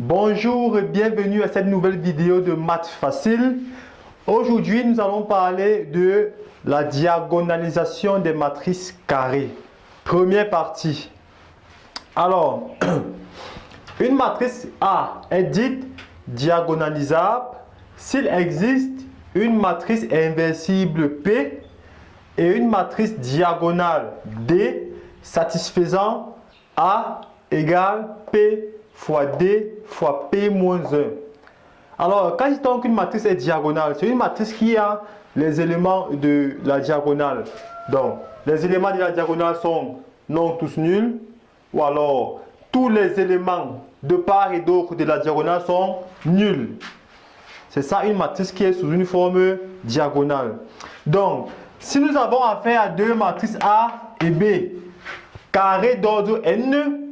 Bonjour et bienvenue à cette nouvelle vidéo de maths facile. Aujourd'hui, nous allons parler de la diagonalisation des matrices carrées. Première partie. Alors, une matrice A est dite diagonalisable s'il existe une matrice inversible P et une matrice diagonale D satisfaisant A égale P fois D fois P moins 1. Alors, quand je dis donc qu'une matrice est diagonale, c'est une matrice qui a les éléments de la diagonale. Donc, les éléments de la diagonale sont non tous nuls, ou alors tous les éléments de part et d'autre de la diagonale sont nuls. C'est ça une matrice qui est sous une forme diagonale. Donc, si nous avons affaire à deux matrices A et B, carrées d'ordre n,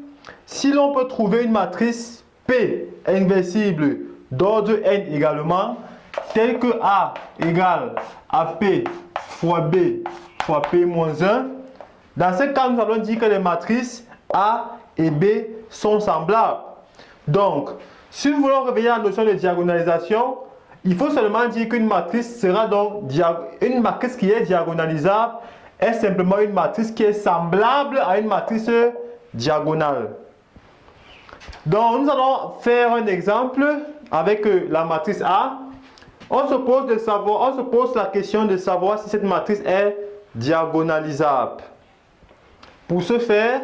si l'on peut trouver une matrice P inversible d'ordre n également, telle que A égale AP fois B fois P moins 1, dans ce cas, nous allons dire que les matrices A et B sont semblables. Donc, si nous voulons réveiller la notion de diagonalisation, il faut seulement dire qu'une matrice sera donc une matrice qui est diagonalisable est simplement une matrice qui est semblable à une matrice diagonale. Donc, nous allons faire un exemple avec la matrice A. On se pose la question de savoir si cette matrice est diagonalisable. Pour ce faire,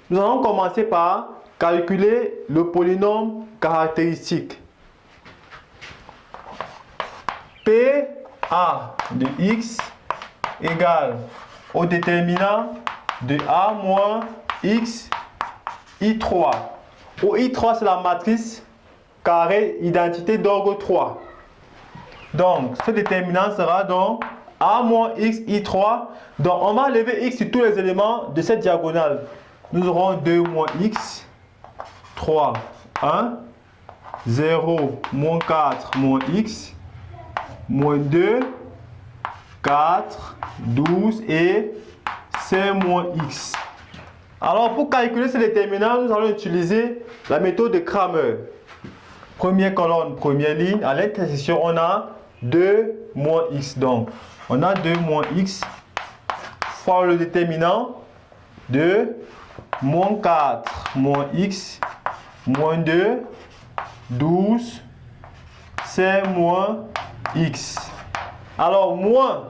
nous allons commencer par calculer le polynôme caractéristique. PA de x égale au déterminant de A moins x I3. Où I3 c'est la matrice carré identité d'ordre 3. Donc ce déterminant sera donc A moins x I3. Donc on va enlever x sur tous les éléments de cette diagonale. Nous aurons 2 moins x, 3, 1, 0, moins 4, moins x, moins 2, 4, 12 et 5 moins x. Alors pour calculer ce déterminant, nous allons utiliser la méthode de Cramer. Première colonne, première ligne, à l'intersection on a 2 moins x. Donc on a 2 moins x fois le déterminant de moins 4 moins x moins 2, 12, 5 moins x. Alors moins,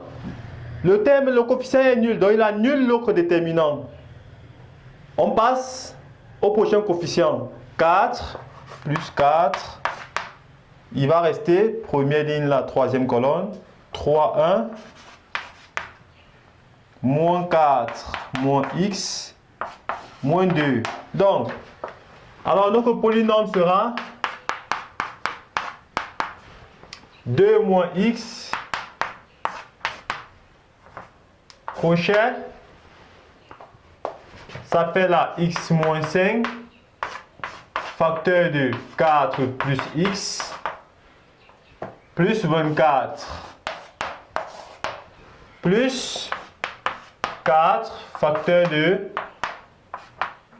le coefficient est nul, donc il a nul l'autre déterminant. On passe au prochain coefficient. 4 plus 4. Il va rester, première ligne, la troisième colonne. 3, 1. Moins 4, moins x, moins 2. Donc, alors notre polynôme sera 2 moins x, crochet. Ça fait la x moins 5, facteur de 4 plus x, plus 24, plus 4, facteur de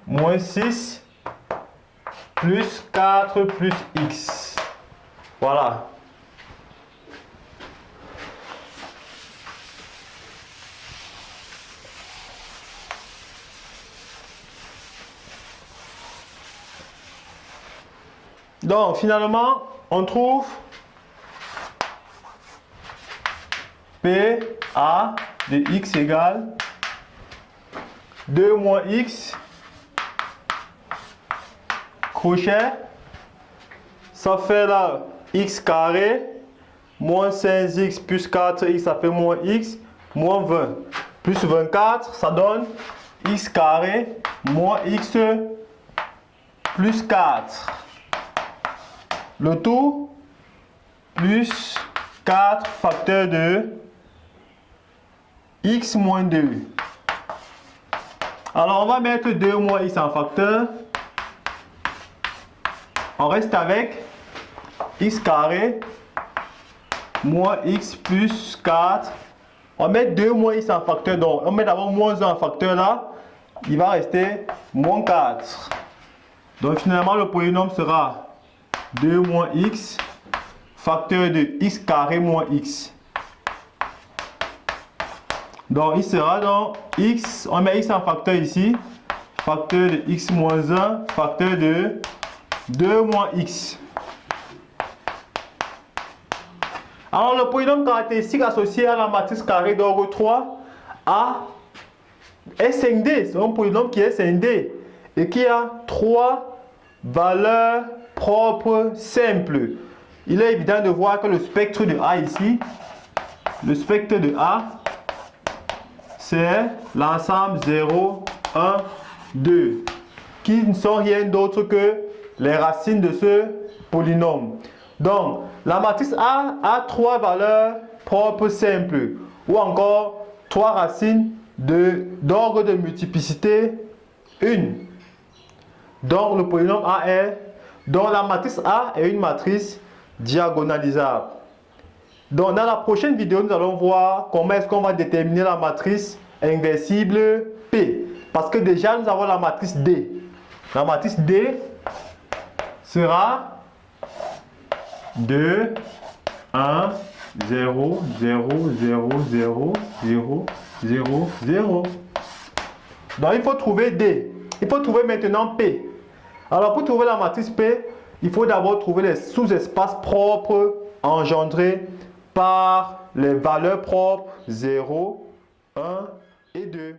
moins 6, plus 4 plus x. Voilà. Donc, finalement, on trouve PA de x égale 2 moins x, crochet, ça fait là x carré, moins 5x plus 4x, ça fait moins x, moins 20, plus 24, ça donne x carré, moins x plus 4. Le tout, plus 4 facteur de x moins 2. Alors, on va mettre 2 moins x en facteur. On reste avec x carré moins x plus 4. On met 2 moins x en facteur. Donc, on met d'abord moins 1 en facteur là. Il va rester moins 4. Donc, finalement, le polynôme sera 2 moins x, facteur de x carré moins x. Donc, il sera dans x, on met x en facteur ici, facteur de x moins 1, facteur de 2 moins x. Alors, le polynôme caractéristique associé à la matrice carrée d'ordre 3 est 5D. C'est un polynôme qui est 5D et qui a 3 valeurs propres simples. Il est évident de voir que le spectre de A ici, le spectre de A, c'est l'ensemble 0, 1, 2, qui ne sont rien d'autre que les racines de ce polynôme. Donc, la matrice A a 3 valeurs propres simples, ou encore 3 racines d'ordre de multiplicité 1. Donc, le polynôme A est, donc la matrice A est une matrice diagonalisable. Donc, dans la prochaine vidéo, nous allons voir comment est-ce qu'on va déterminer la matrice inversible P. Parce que déjà, nous avons la matrice D. La matrice D sera 2, 1, 0, 0, 0, 0, 0, 0, 0. Donc, il faut trouver D. Il faut trouver maintenant P. Alors, pour trouver la matrice P, il faut d'abord trouver les sous-espaces propres engendrés par les valeurs propres 0, 1 et 2.